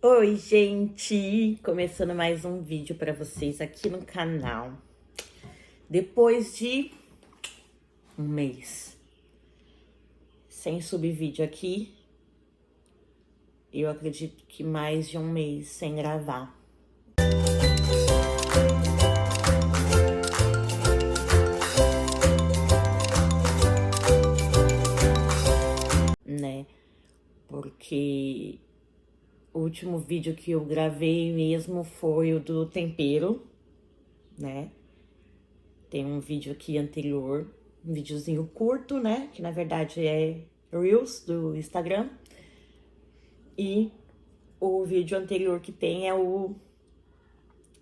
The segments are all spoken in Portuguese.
Oi, gente! Começando mais um vídeo para vocês aqui no canal. Depois de um mês sem subir vídeo aqui, eu acredito que mais de um mês sem gravar. Né? Porque o último vídeo que eu gravei mesmo foi o do tempero, né? Tem um vídeo aqui anterior, um videozinho curto, né? Que na verdade é Reels do Instagram. E o vídeo anterior que tem é o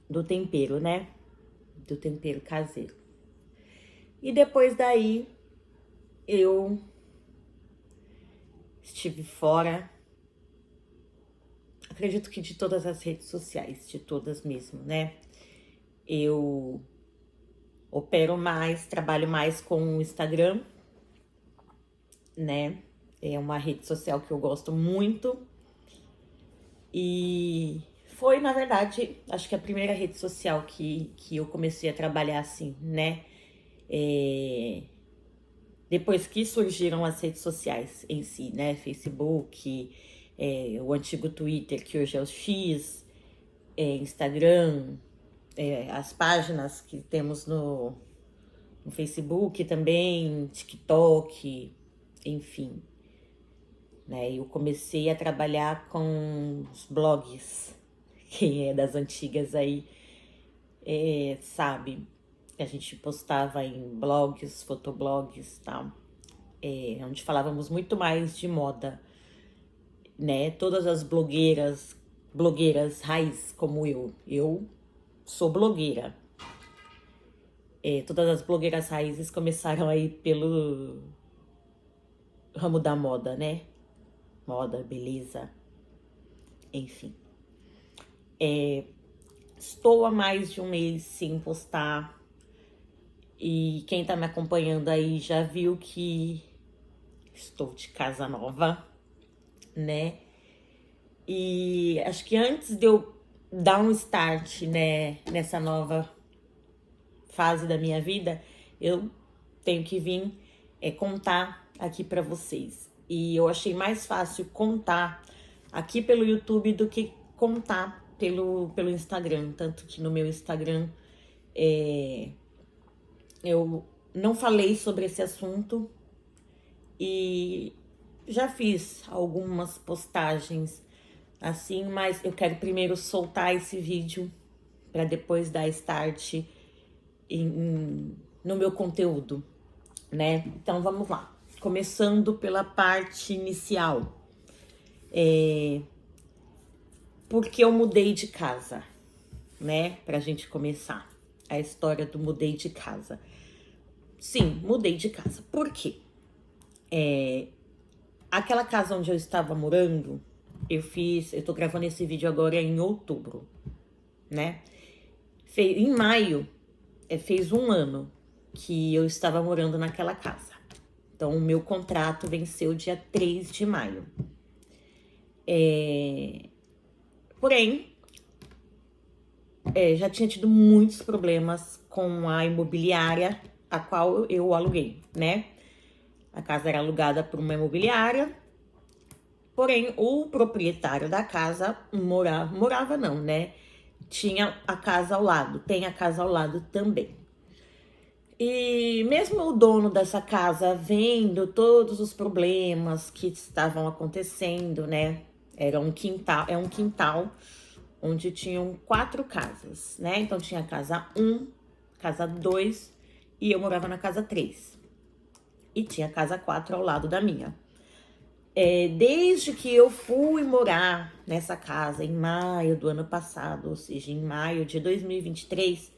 do tempero, né? Do tempero caseiro. E depois daí eu estive fora, acredito que de todas as redes sociais, de todas mesmo, né? Eu opero mais, trabalho mais com o Instagram, né? É uma rede social que eu gosto muito. E foi, na verdade, acho que a primeira rede social que eu comecei a trabalhar assim, né? Depois que surgiram as redes sociais em si, né? Facebook, o antigo Twitter, que hoje é o X, Instagram, as páginas que temos no Facebook também, TikTok, enfim. Né? Eu comecei a trabalhar com os blogs, quem é das antigas aí sabe. A gente postava em blogs, fotoblogs e tal, onde falávamos muito mais de moda, né? Todas as blogueiras raiz como eu sou blogueira. Todas as blogueiras raízes começaram aí pelo ramo da moda, né? Moda, beleza, enfim. Estou há mais de um mês sem postar. E quem tá me acompanhando aí já viu que estou de casa nova, né? E acho que antes de eu dar um start, né, nessa nova fase da minha vida, eu tenho que vir contar aqui pra vocês. E eu achei mais fácil contar aqui pelo YouTube do que contar pelo Instagram. Tanto que no meu Instagram eu não falei sobre esse assunto e já fiz algumas postagens assim, mas eu quero primeiro soltar esse vídeo para depois dar start no meu conteúdo, né? Então vamos lá. Começando pela parte inicial. Porque eu mudei de casa, né? Pra gente começar a história do mudei de casa. Sim, mudei de casa. Por quê? Aquela casa onde eu estava morando, eu tô gravando esse vídeo agora em outubro, né? Em maio, fez um ano que eu estava morando naquela casa. Então, o meu contrato venceu dia 3 de maio. Porém, já tinha tido muitos problemas com a imobiliária a qual eu aluguei, né? A casa era alugada por uma imobiliária, porém o proprietário da casa morava não, né? Tinha a casa ao lado, tem a casa ao lado também. E mesmo o dono dessa casa vendo todos os problemas que estavam acontecendo, né? É um quintal onde tinham 4 casas, né? Então tinha a casa 1, casa 2 e eu morava na casa 3. E tinha a casa 4 ao lado da minha. Desde que eu fui morar nessa casa em maio do ano passado, ou seja, em maio de 2023,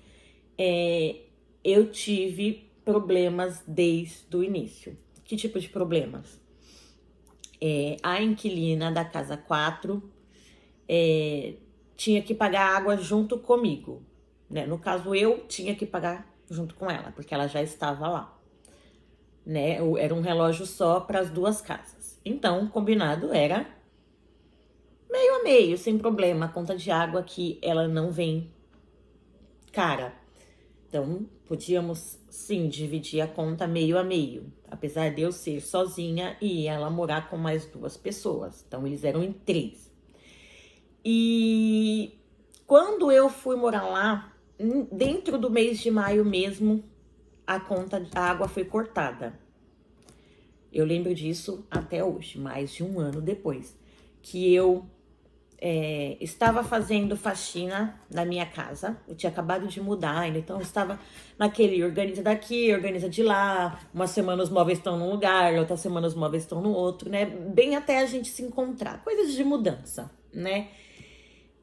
eu tive problemas desde o início. Que tipo de problemas? A inquilina da casa 4 tinha que pagar água junto comigo, né? No caso, eu tinha que pagar junto com ela, porque ela já estava lá, né? Era um relógio só para as 2 casas. Então, o combinado era meio a meio, sem problema. A conta de água aqui, ela não vem cara. Então, podíamos sim dividir a conta meio a meio. Apesar de eu ser sozinha e ela morar com mais 2 pessoas. Então, eles eram em 3. E quando eu fui morar lá, dentro do mês de maio mesmo, a água foi cortada. Eu lembro disso até hoje, mais de um ano depois, que eu estava fazendo faxina na minha casa. Eu tinha acabado de mudar ainda, então eu estava naquele organiza daqui, organiza de lá. Uma semana os móveis estão num lugar, outra semana os móveis estão no outro, né? Bem até a gente se encontrar, coisas de mudança, né?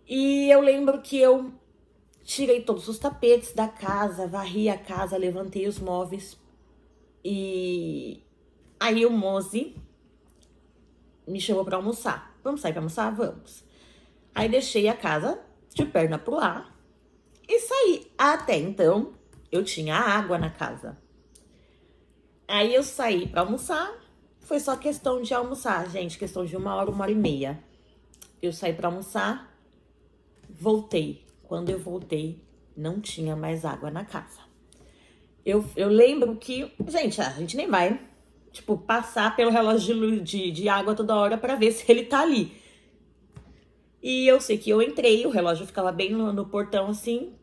E eu lembro que eu tirei todos os tapetes da casa, varri a casa, levantei os móveis. E aí o Mozi me chamou pra almoçar. Vamos sair pra almoçar? Vamos. Aí deixei a casa de perna pro ar e saí. Até então, eu tinha água na casa. Aí eu saí pra almoçar. Foi só questão de almoçar, gente. Questão de 1 hora, 1 hora e meia. Eu saí pra almoçar, voltei. Quando eu voltei, não tinha mais água na casa. Eu lembro que, gente, a gente nem vai, tipo, passar pelo relógio de água toda hora pra ver se ele tá ali. E eu sei que eu entrei, o relógio ficava bem no portão assim.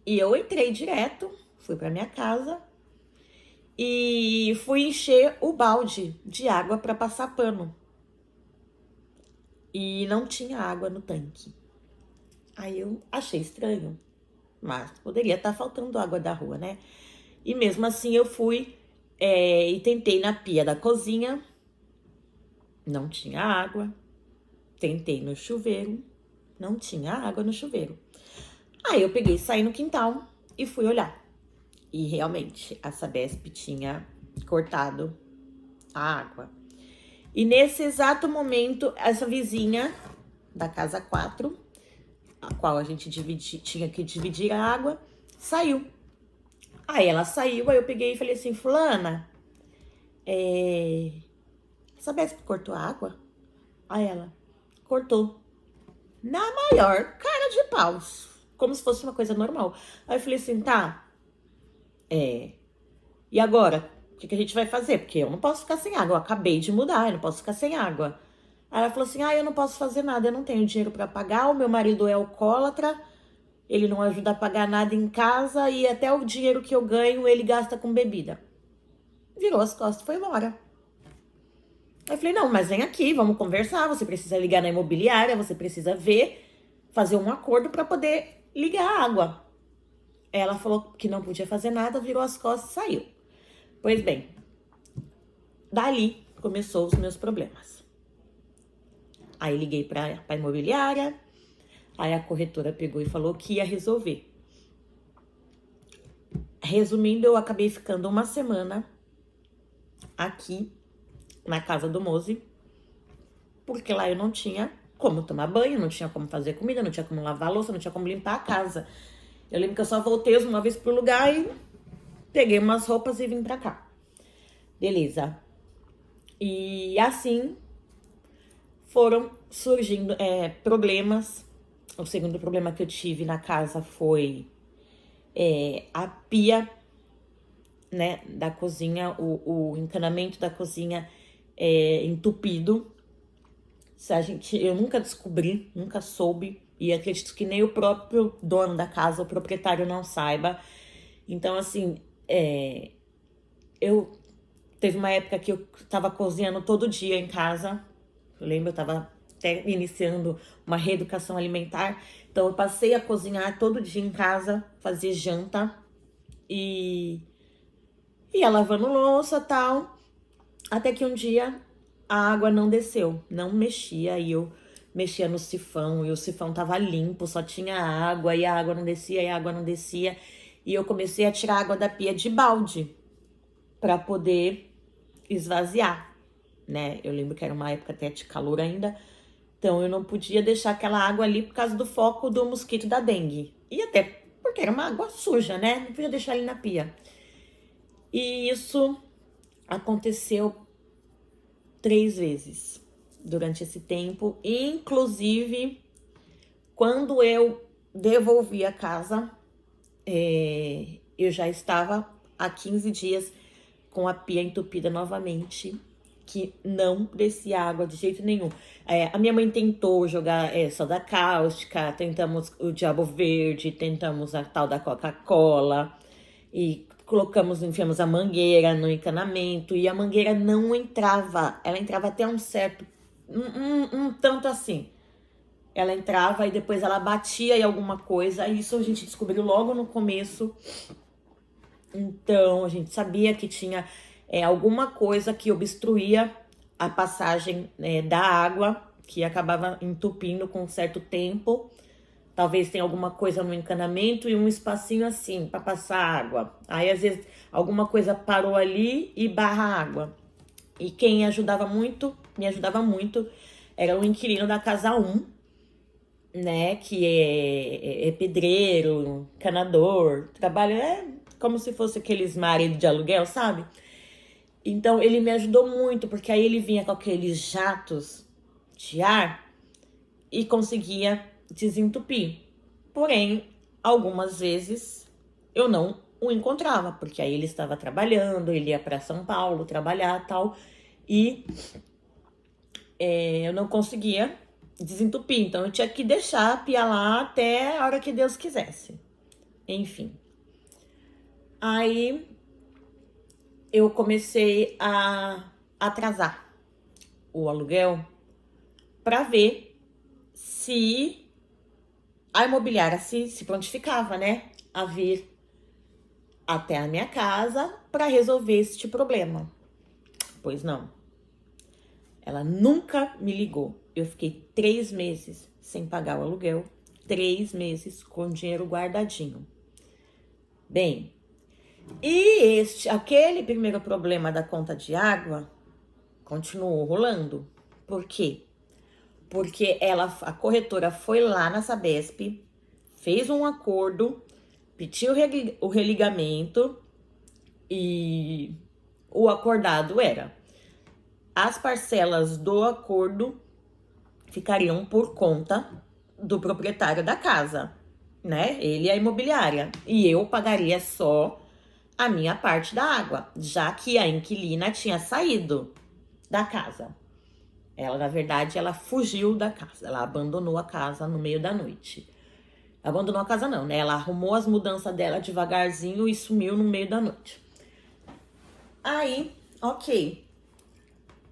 E eu entrei direto, fui pra minha casa e fui encher o balde de água pra passar pano. E não tinha água no tanque. Aí eu achei estranho, mas poderia estar faltando água da rua, né? E mesmo assim eu fui e tentei na pia da cozinha, não tinha água. Tentei no chuveiro, não tinha água no chuveiro. Aí eu peguei, saí no quintal e fui olhar. E realmente, a Sabesp tinha cortado a água. E nesse exato momento, essa vizinha da casa 4, a qual a gente tinha que dividir a água, saiu. Aí ela saiu, aí eu peguei e falei assim, fulana, a Sabesp cortou a água? Aí ela, cortou. Na maior cara de paus. Como se fosse uma coisa normal. Aí eu falei assim, tá. E agora? O que a gente vai fazer? Porque eu não posso ficar sem água. Eu acabei de mudar, eu não posso ficar sem água. Aí ela falou assim, eu não posso fazer nada, eu não tenho dinheiro pra pagar. O meu marido é alcoólatra. Ele não ajuda a pagar nada em casa. E até o dinheiro que eu ganho, ele gasta com bebida. Virou as costas e foi embora. Aí eu falei, não, mas vem aqui, vamos conversar. Você precisa ligar na imobiliária, você precisa ver, fazer um acordo para poder ligar a água. Ela falou que não podia fazer nada, virou as costas e saiu. Pois bem, dali começou os meus problemas. Aí liguei para a imobiliária, aí a corretora pegou e falou que ia resolver. Resumindo, eu acabei ficando uma semana aqui na casa do Mozi, porque lá eu não tinha como tomar banho, não tinha como fazer comida, não tinha como lavar a louça, não tinha como limpar a casa. Eu lembro que eu só voltei uma vez pro lugar e peguei umas roupas e vim pra cá. Beleza. E assim foram surgindo problemas. O segundo problema que eu tive na casa foi a pia, né, da cozinha, o encanamento da cozinha entupido. Eu nunca descobri, nunca soube, e acredito que nem o próprio dono da casa, o proprietário, não saiba. Então, assim, teve uma época que eu tava cozinhando todo dia em casa. Eu lembro, eu tava até iniciando uma reeducação alimentar. Então, eu passei a cozinhar todo dia em casa, fazer janta e ia lavando louça e tal. Até que um dia a água não desceu, não mexia, e eu mexia no sifão, e o sifão tava limpo, só tinha água, e a água não descia, e a água não descia. E eu comecei a tirar água da pia de balde para poder esvaziar, né? Eu lembro que era uma época até de calor ainda, então eu não podia deixar aquela água ali por causa do foco do mosquito da dengue. E até porque era uma água suja, né? Não podia deixar ali na pia. E isso aconteceu 3 vezes. durante esse tempo. Inclusive, quando eu devolvi a casa, eu já estava há 15 dias com a pia entupida novamente, que não descia água de jeito nenhum. A minha mãe tentou jogar soda cáustica, tentamos o diabo verde, tentamos a tal da Coca-Cola e enfiamos a mangueira no encanamento e a mangueira não entrava. Ela entrava até um certo, um tanto assim. Ela entrava e depois ela batia em alguma coisa. Isso a gente descobriu logo no começo. Então, a gente sabia que tinha alguma coisa que obstruía a passagem da água, que acabava entupindo com um certo tempo. Talvez tenha alguma coisa no encanamento e um espacinho assim para passar água. Aí, às vezes, alguma coisa parou ali e barra água. E quem me ajudava muito, era o inquilino da casa 1, né? Que é pedreiro, encanador, trabalha como se fosse aqueles maridos de aluguel, sabe? Então, ele me ajudou muito, porque aí ele vinha com aqueles jatos de ar e conseguia desentupir. Porém, algumas vezes eu não o encontrava, porque aí ele estava trabalhando, ele ia para São Paulo trabalhar e tal, e eu não conseguia desentupir. Então, eu tinha que deixar a pia lá até a hora que Deus quisesse. Enfim. Aí eu comecei a atrasar o aluguel para ver se a imobiliária se prontificava, né, a vir até a minha casa para resolver este problema. Pois não. Ela nunca me ligou. Eu fiquei 3 meses sem pagar o aluguel, 3 meses com dinheiro guardadinho. Bem, e aquele primeiro problema da conta de água continuou rolando. Por quê? Porque a corretora foi lá na Sabesp, fez um acordo, pediu o religamento e o acordado era: as parcelas do acordo ficariam por conta do proprietário da casa, né? Ele é a imobiliária. E eu pagaria só a minha parte da água, já que a inquilina tinha saído da casa. Ela, na verdade, ela fugiu da casa. Ela abandonou a casa no meio da noite. Abandonou a casa não, né? Ela arrumou as mudanças dela devagarzinho e sumiu no meio da noite. Aí, ok.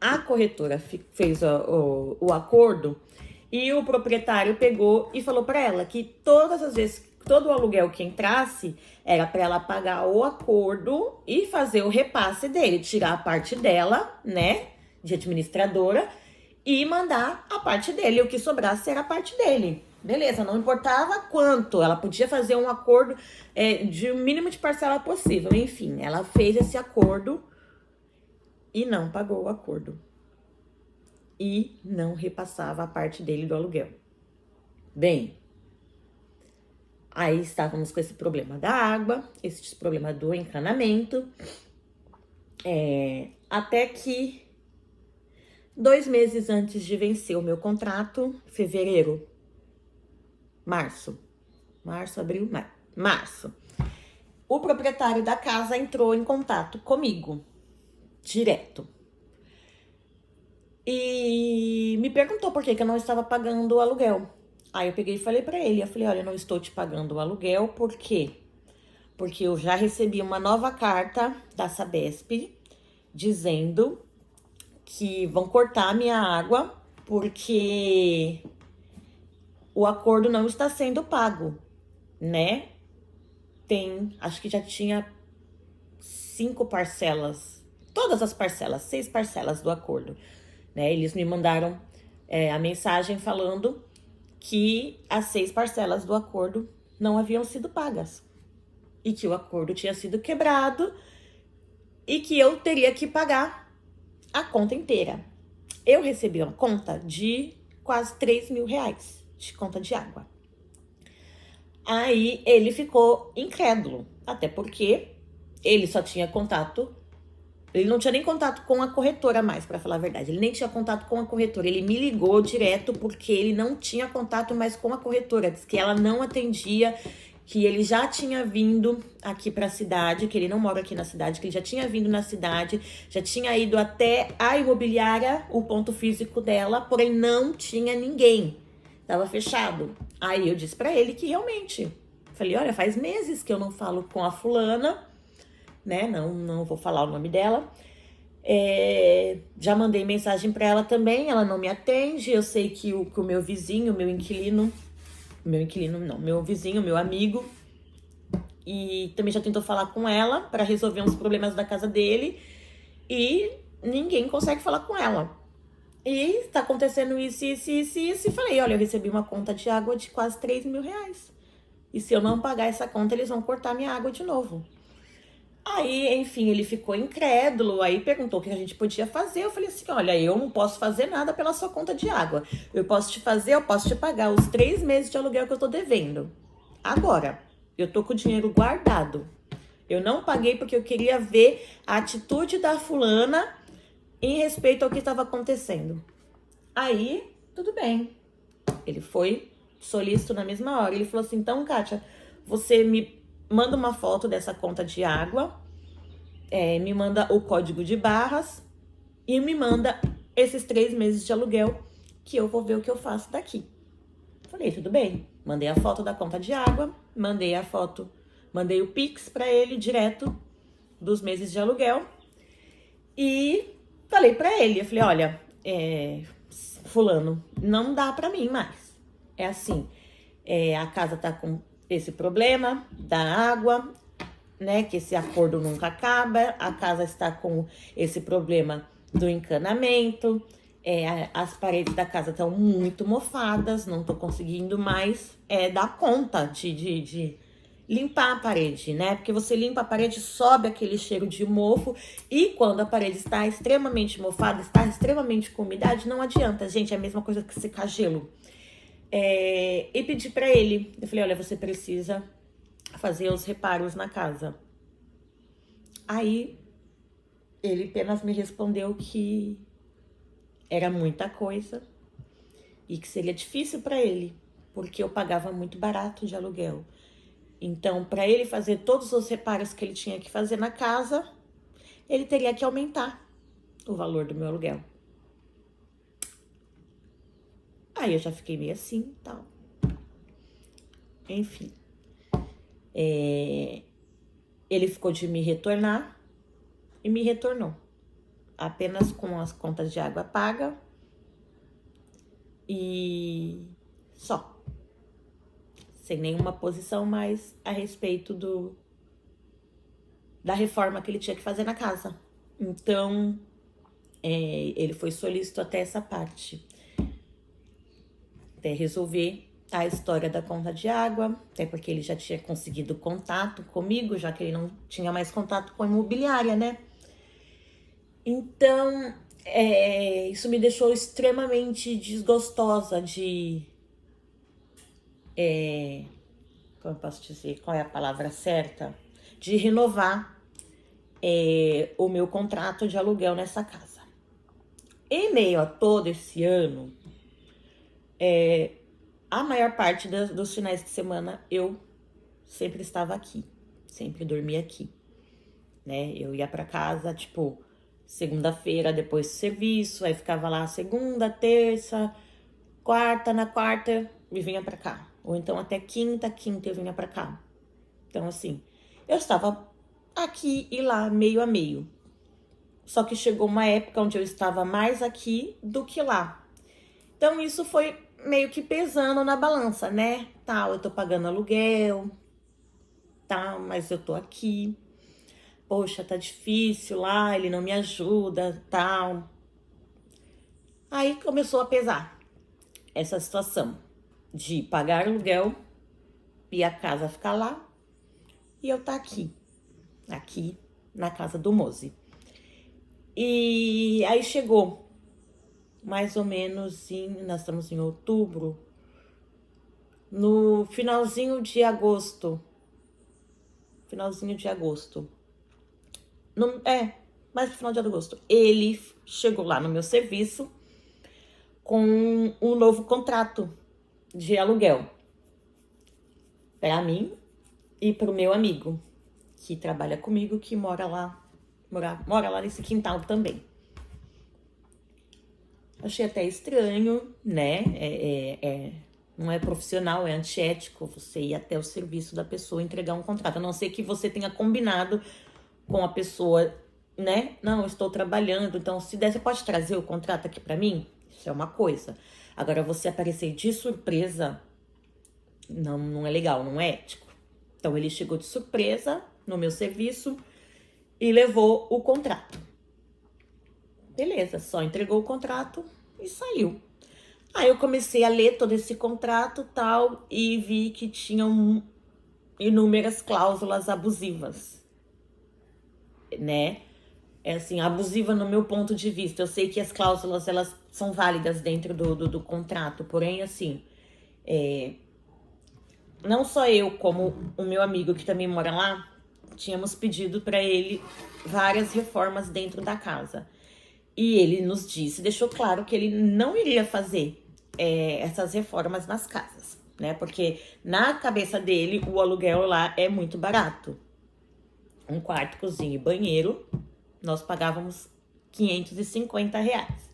A corretora fez o acordo e o proprietário pegou e falou para ela que todas as vezes, todo o aluguel que entrasse, era para ela pagar o acordo e fazer o repasse dele, tirar a parte dela, né, de administradora, e mandar a parte dele. O que sobrasse era a parte dele. Beleza, não importava quanto, ela podia fazer um acordo de um mínimo de parcela possível. Enfim, ela fez esse acordo e não pagou o acordo. E não repassava a parte dele do aluguel. Bem, aí estávamos com esse problema da água, esse problema do encanamento, até que 2 meses antes de vencer o meu contrato, março, abril, maio, março, o proprietário da casa entrou em contato comigo, direto. E me perguntou por que eu não estava pagando o aluguel. Aí eu peguei e falei pra ele, olha, eu não estou te pagando o aluguel, por quê? Porque eu já recebi uma nova carta da Sabesp dizendo que vão cortar a minha água porque o acordo não está sendo pago, né? Acho que já tinha 5 parcelas, todas as parcelas, 6 parcelas do acordo, né? Eles me mandaram a mensagem falando que as 6 parcelas do acordo não haviam sido pagas e que o acordo tinha sido quebrado e que eu teria que pagar a conta inteira. Eu recebi uma conta de quase R$3.000 de conta de água. Aí ele ficou incrédulo, até porque ele só tinha contato Ele não tinha nem contato com a corretora mais, pra falar a verdade. Ele nem tinha contato com a corretora. Ele me ligou direto porque ele não tinha contato mais com a corretora. Diz que ela não atendia, que ele já tinha vindo aqui pra cidade, que ele não mora aqui na cidade, que ele já tinha vindo na cidade, já tinha ido até a imobiliária, o ponto físico dela, porém não tinha ninguém. Tava fechado. Aí eu disse pra ele que realmente... Falei, olha, faz meses que eu não falo com a fulana, né? Não vou falar o nome dela. Já mandei mensagem pra ela também, ela não me atende. Eu sei que o meu vizinho, meu vizinho, meu amigo, e também já tentou falar com ela pra resolver uns problemas da casa dele e ninguém consegue falar com ela. E tá acontecendo isso. E falei, olha, eu recebi uma conta de água de quase 3 mil reais. E se eu não pagar essa conta, eles vão cortar minha água de novo. Aí, enfim, ele ficou incrédulo, aí perguntou o que a gente podia fazer. Eu falei assim, olha, eu não posso fazer nada pela sua conta de água. Eu posso te pagar os 3 meses de aluguel que eu tô devendo. Agora, eu tô com o dinheiro guardado. Eu não paguei porque eu queria ver a atitude da fulana em respeito ao que estava acontecendo. Aí, tudo bem. Ele foi solícito na mesma hora. Ele falou assim, então, Kátia, você me manda uma foto dessa conta de água, me manda o código de barras e me manda esses 3 meses de aluguel que eu vou ver o que eu faço daqui. Falei, tudo bem. Mandei a foto da conta de água, mandei o Pix pra ele direto dos meses de aluguel e falei pra ele, eu falei, olha, fulano, não dá pra mim mais. É assim, a casa tá com esse problema da água, né? Que esse acordo nunca acaba. A casa está com esse problema do encanamento. As paredes da casa estão muito mofadas. Não tô conseguindo mais dar conta de limpar a parede, né? Porque você limpa a parede, sobe aquele cheiro de mofo. E quando a parede está extremamente mofada, está extremamente com umidade, não adianta, gente. É a mesma coisa que secar gelo. E pedi pra ele, eu falei, olha, você precisa fazer os reparos na casa. Aí, ele apenas me respondeu que era muita coisa e que seria difícil pra ele, porque eu pagava muito barato de aluguel. Então, pra ele fazer todos os reparos que ele tinha que fazer na casa, ele teria que aumentar o valor do meu aluguel. Aí eu já fiquei meio assim, tal. Enfim. Ele ficou de me retornar e me retornou. Apenas com as contas de água paga e só. Sem nenhuma posição mais a respeito da reforma que ele tinha que fazer na casa. Então, ele foi solícito até essa parte. Até resolver a história da conta de água, até porque ele já tinha conseguido contato comigo, já que ele não tinha mais contato com a imobiliária, né? Então, isso me deixou extremamente desgostosa como eu posso dizer, qual é a palavra certa? De renovar o meu contrato de aluguel nessa casa. Em meio a todo esse ano, a maior parte dos finais de semana eu sempre estava aqui, sempre dormia aqui, né? Eu ia pra casa, tipo, segunda-feira depois do serviço, aí ficava lá segunda, terça, quarta, na quarta e vinha pra cá. Ou então até quinta eu vinha pra cá. Então, assim, eu estava aqui e lá, meio a meio. Só que chegou uma época onde eu estava mais aqui do que lá. Então, isso foi meio que pesando na balança, né? Tal, eu tô pagando aluguel, tal, mas eu tô aqui. Poxa, tá difícil lá, ele não me ajuda, tal. Aí começou a pesar essa situação de pagar aluguel e a casa ficar lá e eu tá aqui na casa do Mozi. E aí chegou mais ou menos nós estamos em outubro, no finalzinho de agosto. mais pro final de agosto, ele chegou lá no meu serviço com um novo contrato de aluguel para mim e para o meu amigo que trabalha comigo, que mora lá nesse quintal também. Achei até estranho, né? Não é profissional, é antiético você ir até o serviço da pessoa entregar um contrato, a não ser que você tenha combinado com a pessoa, né? Não, eu estou trabalhando, então se der, você pode trazer o contrato aqui para mim? Isso é uma coisa. Agora, você aparecer de surpresa, não é legal, não é ético. Então, ele chegou de surpresa no meu serviço e levou o contrato. Beleza, só entregou o contrato e saiu. Aí eu comecei a ler todo esse contrato tal e vi que tinham inúmeras cláusulas abusivas, né? É assim, abusiva no meu ponto de vista. Eu sei que as cláusulas, elas são válidas dentro do contrato, porém, assim, não só eu, como o meu amigo que também mora lá, tínhamos pedido para ele várias reformas dentro da casa. E ele nos disse, deixou claro que ele não iria fazer essas reformas nas casas, né? Porque na cabeça dele, o aluguel lá é muito barato. Um quarto, cozinha e banheiro, nós pagávamos R$ 550,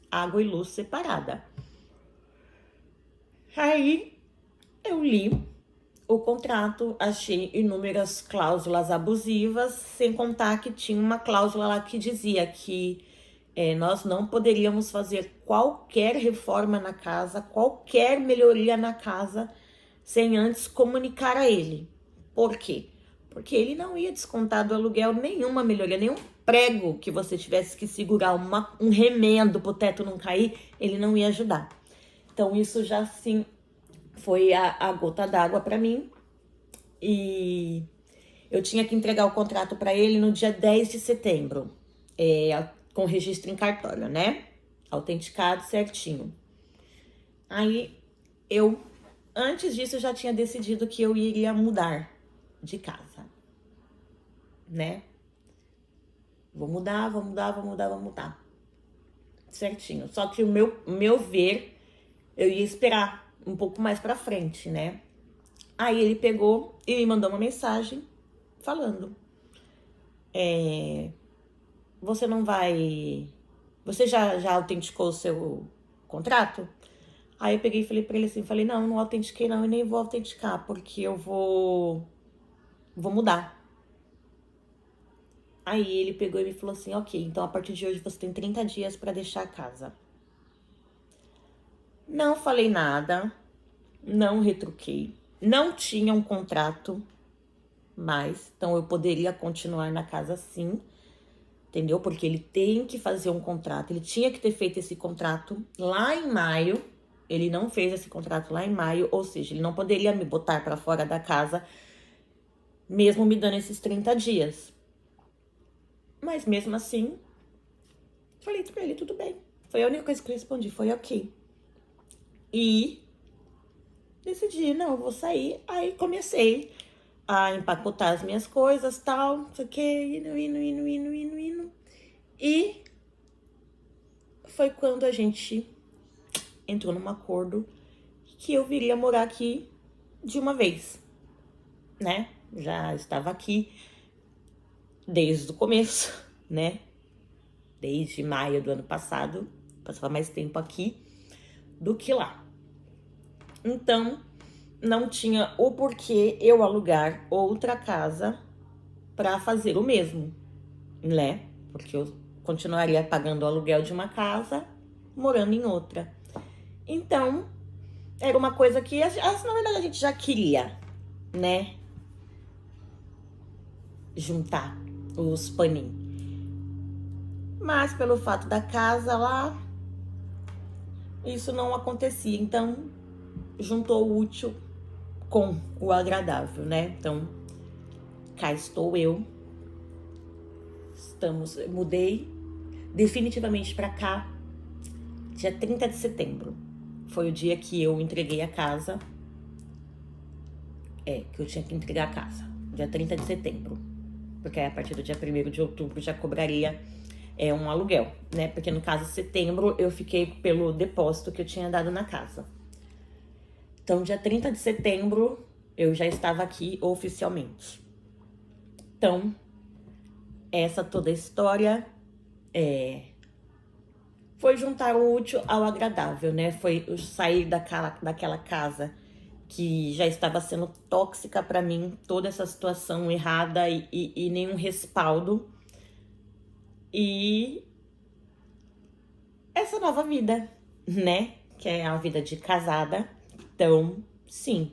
água e luz separada. Aí eu li o contrato, achei inúmeras cláusulas abusivas, sem contar que tinha uma cláusula lá que dizia que nós não poderíamos fazer qualquer reforma na casa, qualquer melhoria na casa, sem antes comunicar a ele. Por quê? Porque ele não ia descontar do aluguel nenhuma melhoria, nenhum prego que você tivesse que segurar, um remendo pro teto não cair, ele não ia ajudar. Então, isso já, sim, foi a gota d'água para mim. E eu tinha que entregar o contrato para ele no dia 10 de setembro, com registro em cartório, né? Autenticado certinho. Aí, antes disso, eu já tinha decidido que eu iria mudar de casa, né? Vou mudar. Certinho. Só que o meu ver, eu ia esperar um pouco mais pra frente, né? Aí ele pegou e me mandou uma mensagem falando: você não vai... Você já autenticou o seu contrato? Aí eu peguei e falei pra ele assim, não autentiquei não e nem vou autenticar, porque eu vou mudar. Aí ele pegou e me falou assim, ok, então a partir de hoje você tem 30 dias pra deixar a casa. Não falei nada, não retruquei, não tinha um contrato mais, então eu poderia continuar na casa sim, entendeu? Porque ele tem que fazer um contrato, ele tinha que ter feito esse contrato lá em maio, ele não fez esse contrato lá em maio, ou seja, ele não poderia me botar pra fora da casa, mesmo me dando esses 30 dias. Mas mesmo assim, falei pra ele, tudo bem. Foi a única coisa que eu respondi, foi ok. E decidi, não, eu vou sair. Aí comecei a empacotar as minhas coisas, tal, não sei o que, indo. E foi quando a gente entrou num acordo que eu viria morar aqui de uma vez, né? Já estava aqui desde o começo, né? Desde maio do ano passado, passava mais tempo aqui do que lá. Então, não tinha o porquê eu alugar outra casa para fazer o mesmo, né? Porque eu continuaria pagando o aluguel de uma casa, morando em outra. Então, era uma coisa que, na verdade, a gente já queria, né? Juntar os paninhos. Mas, pelo fato da casa lá, isso não acontecia. Então, juntou o útil com o agradável, né? Então, cá estou eu. Mudei definitivamente para cá, dia 30 de setembro. Foi o dia que eu entreguei a casa. Que eu tinha que entregar a casa, dia 30 de setembro. Porque aí, a partir do dia 1º de outubro, já cobraria é um aluguel, né? Porque no caso, setembro, eu fiquei pelo depósito que eu tinha dado na casa. Então, dia 30 de setembro, eu já estava aqui oficialmente. Então, essa toda a história foi juntar o útil ao agradável, né? Foi eu sair daquela casa que já estava sendo tóxica para mim, toda essa situação errada e nenhum respaldo. E essa nova vida, né? Que é a vida de casada. Então, sim,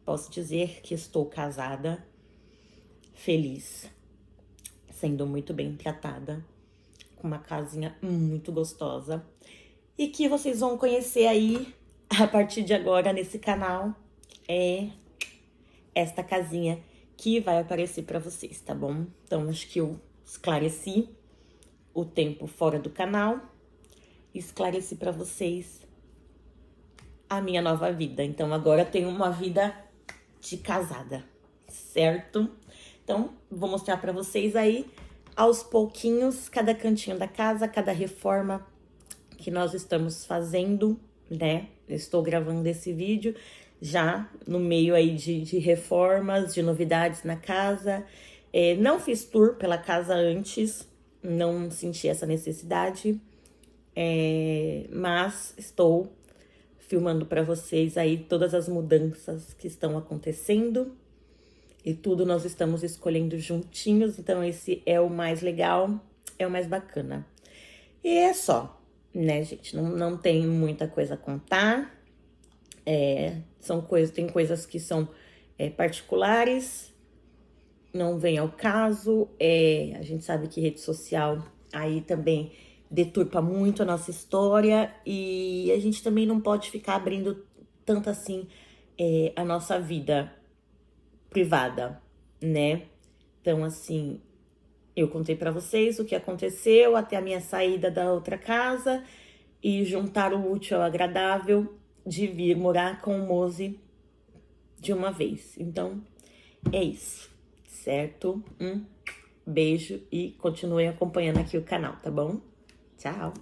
posso dizer que estou casada, feliz, sendo muito bem tratada, com uma casinha muito gostosa. E que vocês vão conhecer aí, a partir de agora, nesse canal, é esta casinha que vai aparecer para vocês, tá bom? Então, acho que eu esclareci o tempo fora do canal, esclareci para vocês a minha nova vida. Então, agora eu tenho uma vida de casada, certo? Então, vou mostrar para vocês aí, aos pouquinhos, cada cantinho da casa, cada reforma que nós estamos fazendo, né? Eu estou gravando esse vídeo já no meio aí de reformas, de novidades na casa. Não fiz tour pela casa antes, não senti essa necessidade, mas estou filmando para vocês aí todas as mudanças que estão acontecendo e tudo nós estamos escolhendo juntinhos, então esse é o mais legal, é o mais bacana. E é só, né, gente? Não tem muita coisa a contar. Tem coisas que são particulares, não vem ao caso. A gente sabe que rede social aí também deturpa muito a nossa história e a gente também não pode ficar abrindo tanto assim a nossa vida privada, né? Então, assim, eu contei pra vocês o que aconteceu até a minha saída da outra casa e juntar o útil ao agradável de vir morar com o Mozi de uma vez. Então, é isso, certo? Beijo e continuem acompanhando aqui o canal, tá bom? Tchau!